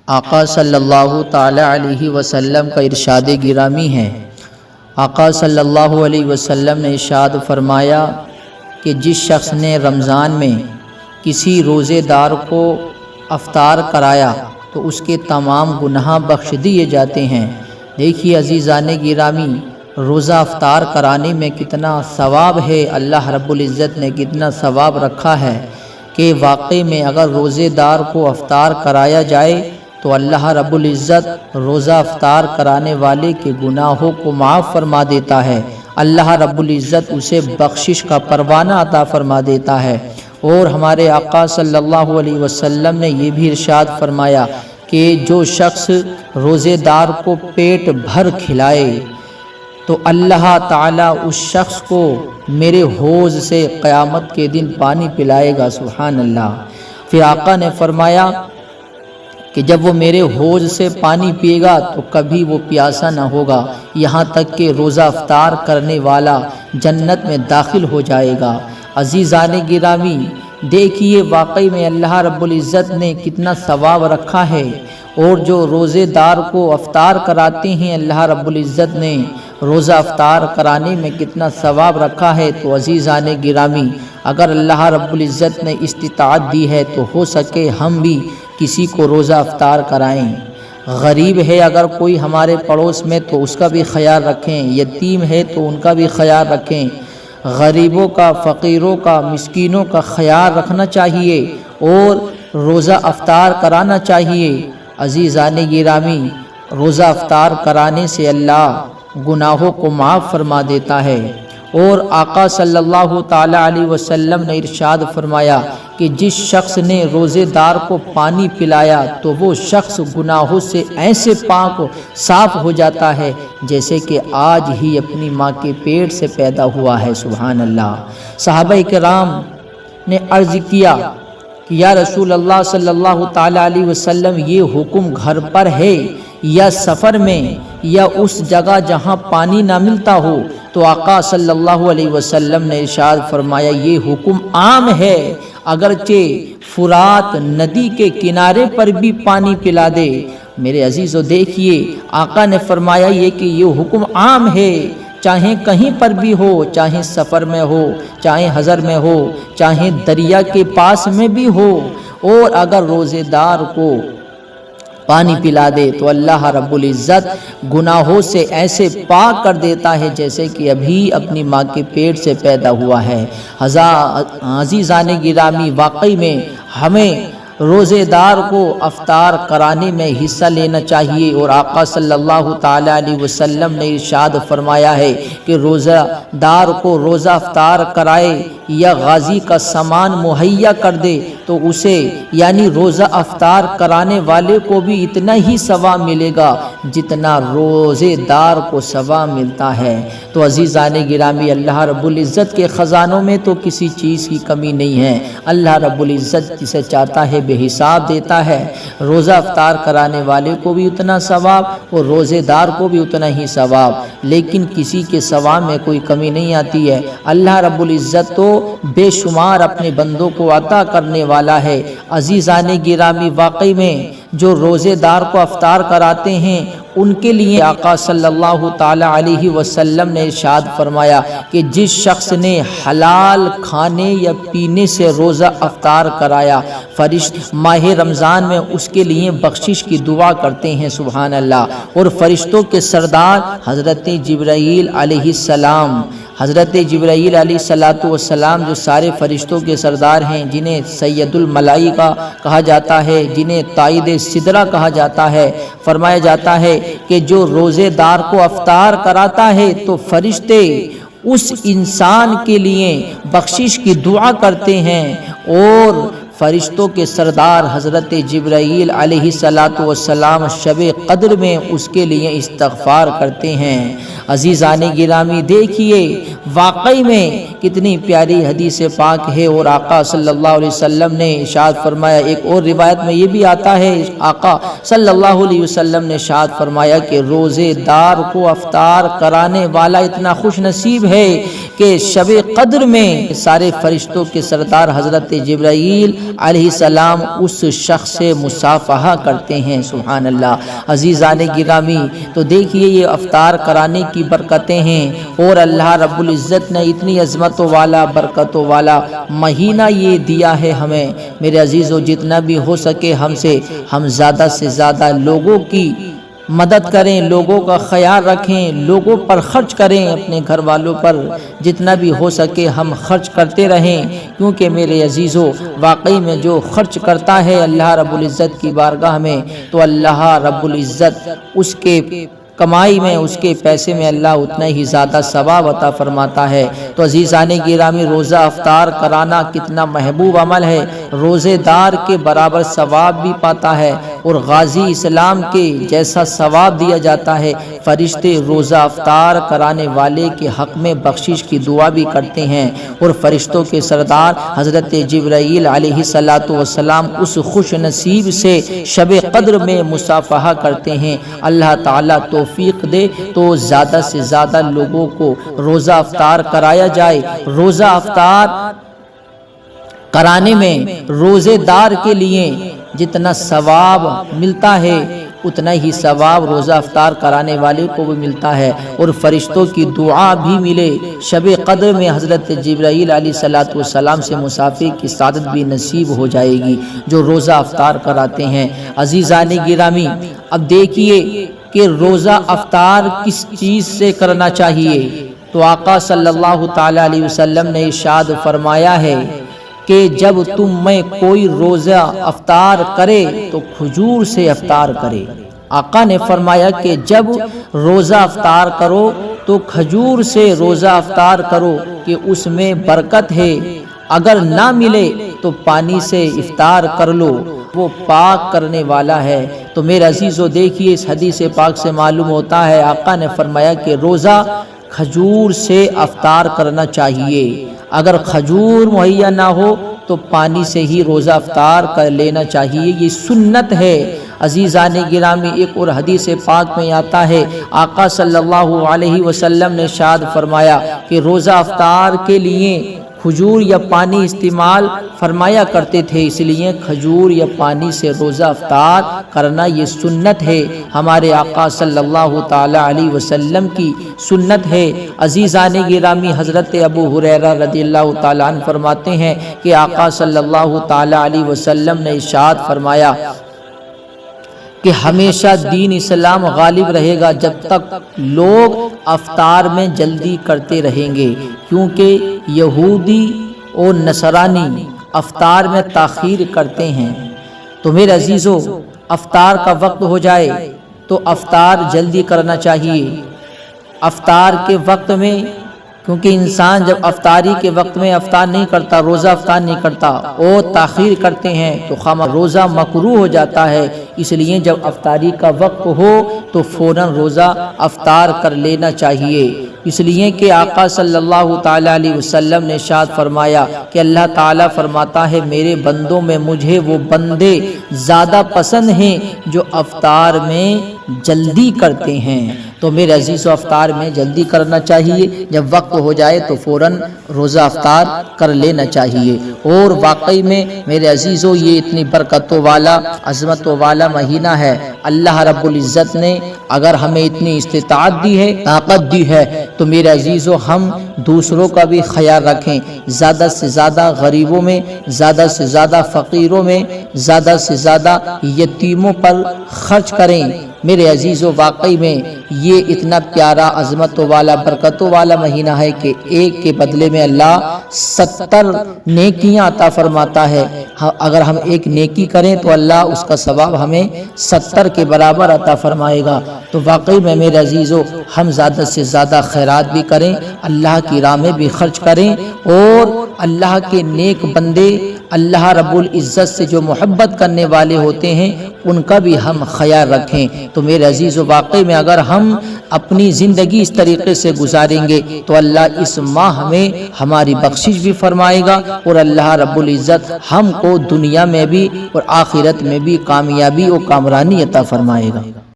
آقا صلی اللہ تعالی علیہ وسلم کا ارشاد گرامی ہے۔ آقا صلی اللہ علیہ وسلم نے ارشاد فرمایا کہ جس شخص نے رمضان میں کسی روزے دار کو افطار کرایا تو اس کے تمام گناہ بخش دیے جاتے ہیں۔ دیکھیے عزیزان گرامی، روزہ افطار کرانے میں کتنا ثواب ہے، اللہ رب العزت نے کتنا ثواب رکھا ہے کہ واقعی میں اگر روزے دار کو افطار کرایا جائے تو اللہ رب العزت روزہ افطار کرانے والے کے گناہوں کو معاف فرما دیتا ہے، اللہ رب العزت اسے بخشش کا پروانہ عطا فرما دیتا ہے۔ اور ہمارے آقا صلی اللہ علیہ وسلم نے یہ بھی ارشاد فرمایا کہ جو شخص روزے دار کو پیٹ بھر کھلائے تو اللہ تعالیٰ اس شخص کو میرے حوض سے قیامت کے دن پانی پلائے گا، سبحان اللہ۔ پھر آقا نے فرمایا کہ جب وہ میرے حوض سے پانی پیے گا تو کبھی وہ پیاسا نہ ہوگا، یہاں تک کہ روزہ افطار کرنے والا جنت میں داخل ہو جائے گا۔ عزیزان گرامی، دیکھیے واقعی میں اللہ رب العزت نے کتنا ثواب رکھا ہے، اور جو روزے دار کو افطار کراتے ہیں اللہ رب العزت نے روزہ افطار کرانے میں کتنا ثواب رکھا ہے۔ تو عزیزان گرامی، اگر اللہ رب العزت نے استطاعت دی ہے تو ہو سکے ہم بھی کسی کو روزہ افطار کرائیں۔ غریب ہے اگر کوئی ہمارے پڑوس میں تو اس کا بھی خیال رکھیں، یتیم ہے تو ان کا بھی خیال رکھیں، غریبوں کا، فقیروں کا، مسکینوں کا خیال رکھنا چاہیے اور روزہ افطار کرانا چاہیے۔ عزیزان گرامی، روزہ افطار کرانے سے اللہ گناہوں کو معاف فرما دیتا ہے۔ اور آقا صلی اللہ تعالی علیہ وسلم نے ارشاد فرمایا کہ جس شخص نے روزے دار کو پانی پلایا تو وہ شخص گناہوں سے ایسے پاک صاف ہو جاتا ہے جیسے کہ آج ہی اپنی ماں کے پیٹ سے پیدا ہوا ہے، سبحان اللہ۔ صحابہ کرام نے عرض کیا کہ یا رسول اللہ صلی اللہ تعالی علیہ وسلم، یہ حکم گھر پر ہے یا سفر میں یا اس جگہ جہاں پانی نہ ملتا ہو؟ تو آقا صلی اللہ علیہ وسلم نے ارشاد فرمایا یہ حکم عام ہے، اگرچہ فرات ندی کے کنارے پر بھی پانی پلا دے۔ میرے عزیزو دیکھیے، آقا نے فرمایا یہ کہ یہ حکم عام ہے، چاہے کہیں پر بھی ہو، چاہے سفر میں ہو، چاہے حضر میں ہو، چاہے دریا کے پاس میں بھی ہو، اور اگر روزے دار کو پانی پلا دے تو اللہ رب العزت گناہوں سے ایسے پاک کر دیتا ہے جیسے کہ ابھی اپنی ماں کے پیٹ سے پیدا ہوا ہے۔ عزیزان گرامی، واقعی میں ہمیں روزے دار کو افطار کرانے میں حصہ لینا چاہیے، اور آقا صلی اللہ تعالی علیہ وسلم نے ارشاد فرمایا ہے کہ روزہ دار کو روزہ افطار کرائے یا غازی کا سامان مہیا کر دے تو اسے یعنی روزہ افطار کرانے والے کو بھی اتنا ہی ثواب ملے گا جتنا روزے دار کو ثواب ملتا ہے۔ تو عزیزان گرامی، اللہ رب العزت کے خزانوں میں تو کسی چیز کی کمی نہیں ہے، اللہ رب العزت جسے چاہتا ہے بے حساب دیتا ہے۔ روزہ افطار کرانے والے کو بھی اتنا ثواب اور روزے دار کو بھی اتنا ہی ثواب، لیکن کسی کے ثواب میں کوئی کمی نہیں آتی ہے۔ اللہ رب العزت تو بے شمار اپنے بندوں کو عطا کرنے والا ہے۔ عزیزان گرامی، واقعی میں جو روزے دار کو افطار کراتے ہیں ان کے لیے آقا صلی اللہ تعالی علیہ وسلم نے ارشاد فرمایا کہ جس شخص نے حلال کھانے یا پینے سے روزہ افطار کرایا، فرشتے ماہ رمضان میں اس کے لیے بخشش کی دعا کرتے ہیں، سبحان اللہ۔ اور فرشتوں کے سردار حضرت جبرائیل علیہ السلام، حضرت جبرائیل علیہ السلام جو سارے فرشتوں کے سردار ہیں، جنہیں سید الملائکہ کہا جاتا ہے، جنہیں تائید سدرہ کہا جاتا ہے، فرمایا جاتا ہے کہ جو روزے دار کو افطار کراتا ہے تو فرشتے اس انسان کے لیے بخشش کی دعا کرتے ہیں، اور فرشتوں کے سردار حضرت جبرائیل علیہ السلام شب قدر میں اس کے لیے استغفار کرتے ہیں۔ عزیزان گرامی، دیکھیے واقعی میں کتنی پیاری حدیث پاک ہے، اور آقا صلی اللہ علیہ وسلم نے ارشاد فرمایا، ایک اور روایت میں یہ بھی آتا ہے، آقا صلی اللہ علیہ وسلم نے ارشاد فرمایا کہ روزے دار کو افطار کرانے والا اتنا خوش نصیب ہے کہ شب قدر میں سارے فرشتوں کے سردار حضرت جبرائیل علیہ السلام اس شخص سے مصافحہ کرتے ہیں۔ سبحان اللہ۔ عزیزان گرامی، تو دیکھیے یہ افطار کرانے کی برکتیں ہیں، اور اللہ رب العزت نے اتنی عظمتوں والا برکتوں والا مہینہ یہ دیا ہے ہمیں۔ میرے عزیزو، جتنا بھی ہو سکے ہم زیادہ سے زیادہ لوگوں کی مدد کریں، لوگوں کا خیال رکھیں، لوگوں پر خرچ کریں، اپنے گھر والوں پر جتنا بھی ہو سکے ہم خرچ کرتے رہیں، کیونکہ میرے عزیزو واقعی میں جو خرچ کرتا ہے اللہ رب العزت کی بارگاہ میں، تو اللہ رب العزت اس کے کمائی میں، اس کے پیسے میں اللہ اتنا ہی زیادہ ثواب عطا فرماتا ہے۔ تو عزیزان گرامی، روزہ افطار کرانا کتنا محبوب عمل ہے، روزے دار کے برابر ثواب بھی پاتا ہے، اور غازی اسلام کے جیسا ثواب دیا جاتا ہے۔ فرشتے روزہ افطار کرانے والے کے حق میں بخشش کی دعا بھی کرتے ہیں، اور فرشتوں کے سردار حضرت جبرائیل علیہ السلام اس خوش نصیب سے شب قدر میں مصافحہ کرتے ہیں۔ اللہ تعالیٰ توفیق دے تو زیادہ سے زیادہ لوگوں کو روزہ افطار کرایا جائے۔ روزہ افطار کرانے میں روزے دار کے لیے جتنا ثواب ملتا ہے اتنا ہی ثواب روزہ افطار کرانے والے کو بھی ملتا ہے، اور فرشتوں کی دعا بھی ملے۔ شب قدر میں حضرت جبرائیل علیہ السلام سے مصافحے کی سعادت بھی نصیب ہو جائے گی جو روزہ افطار کراتے ہیں۔ عزیزان گرامی، اب دیکھیے کہ روزہ افطار کس چیز سے کرنا چاہیے، تو آقا صلی اللہ تعالی علیہ وسلم نے ارشاد فرمایا ہے کہ جب تم میں کوئی روزہ افطار کرے تو کھجور سے افطار کرے۔ آقا نے فرمایا کہ جب روزہ افطار کرو تو کھجور سے روزہ افطار کرو کہ اس میں برکت ہے، اگر نہ ملے تو پانی سے افطار کر لو، وہ پاک کرنے والا ہے۔ تو میرے عزیزو دیکھیے اس حدیث پاک سے معلوم ہوتا ہے آقا نے فرمایا کہ روزہ کھجور سے افطار کرنا چاہیے، اگر کھجور مہیا نہ ہو تو پانی سے ہی روزہ افطار کر لینا چاہیے، یہ سنت ہے۔ عزیزان گرامی، ایک اور حدیث پاک میں آتا ہے آقا صلی اللہ علیہ وسلم نے ارشاد فرمایا کہ روزہ افطار کے لیے کھجور یا پانی استعمال فرمایا کرتے تھے، اس لیے کھجور یا پانی سے روزہ افطار کرنا یہ سنت ہے، ہمارے آقا صلی اللہ تعالی علیہ وسلم کی سنت ہے۔ عزیزان گرامی، حضرت ابو ہریرہ رضی اللہ تعالی عنہ فرماتے ہیں کہ آقا صلی اللہ تعالی علیہ وسلم نے ارشاد فرمایا کہ ہمیشہ دین اسلام غالب رہے گا جب تک لوگ افطار میں جلدی کرتے رہیں گے، کیونکہ یہودی اور نصرانی افطار میں تاخیر کرتے ہیں۔ تو میرے عزیزو، افطار کا وقت ہو جائے تو افطار جلدی کرنا چاہیے۔ افطار کے وقت میں، کیونکہ انسان جب افطاری کے وقت میں افطار نہیں کرتا، روزہ افطار نہیں کرتا اور تاخیر کرتے ہیں تو روزہ مکروہ ہو جاتا ہے، اس لیے جب افطاری کا وقت ہو تو فوراً روزہ افطار کر لینا چاہیے، اس لیے کہ آقا صلی اللہ تعالی علیہ وسلم نے ارشاد فرمایا کہ اللہ تعالیٰ فرماتا ہے میرے بندوں میں مجھے وہ بندے زیادہ پسند ہیں جو افطار میں جلدی کرتے ہیں۔ تو میرے عزیز و افطار میں جلدی کرنا چاہیے، جب وقت ہو جائے تو فوراً روزہ افطار کر لینا چاہیے۔ اور واقعی میں میرے عزیزو یہ اتنی برکتوں والا عظمتوں والا مہینہ ہے، اللہ رب العزت نے اگر ہمیں اتنی استطاعت دی ہے، طاقت دی ہے، تو میرے عزیزو ہم دوسروں کا بھی خیال رکھیں، زیادہ سے زیادہ غریبوں میں، زیادہ سے زیادہ فقیروں میں، زیادہ سے زیادہ یتیموں پر خرچ کریں۔ میرے عزیزو واقعی میں یہ اتنا پیارا عظمتوں والا برکتوں والا مہینہ ہے کہ ایک کے بدلے میں اللہ 70 نیکیاں عطا فرماتا ہے۔ اگر ہم ایک نیکی کریں تو اللہ اس کا ثواب ہمیں 70 کے برابر عطا فرمائے گا۔ تو واقعی میں میرے عزیزو ہم زیادہ سے زیادہ خیرات بھی کریں، اللہ کی راہ میں بھی خرچ کریں، اور اللہ کے نیک بندے اللہ رب العزت سے جو محبت کرنے والے ہوتے ہیں ان کا بھی ہم خیال رکھیں۔ تو میرے عزیزو واقعی میں اگر ہم اپنی زندگی اس طریقے سے گزاریں گے تو اللہ اس ماہ میں ہماری بخشش بھی فرمائے گا، اور اللہ رب العزت ہم کو دنیا میں بھی اور آخرت میں بھی کامیابی اور کامرانی عطا فرمائے گا۔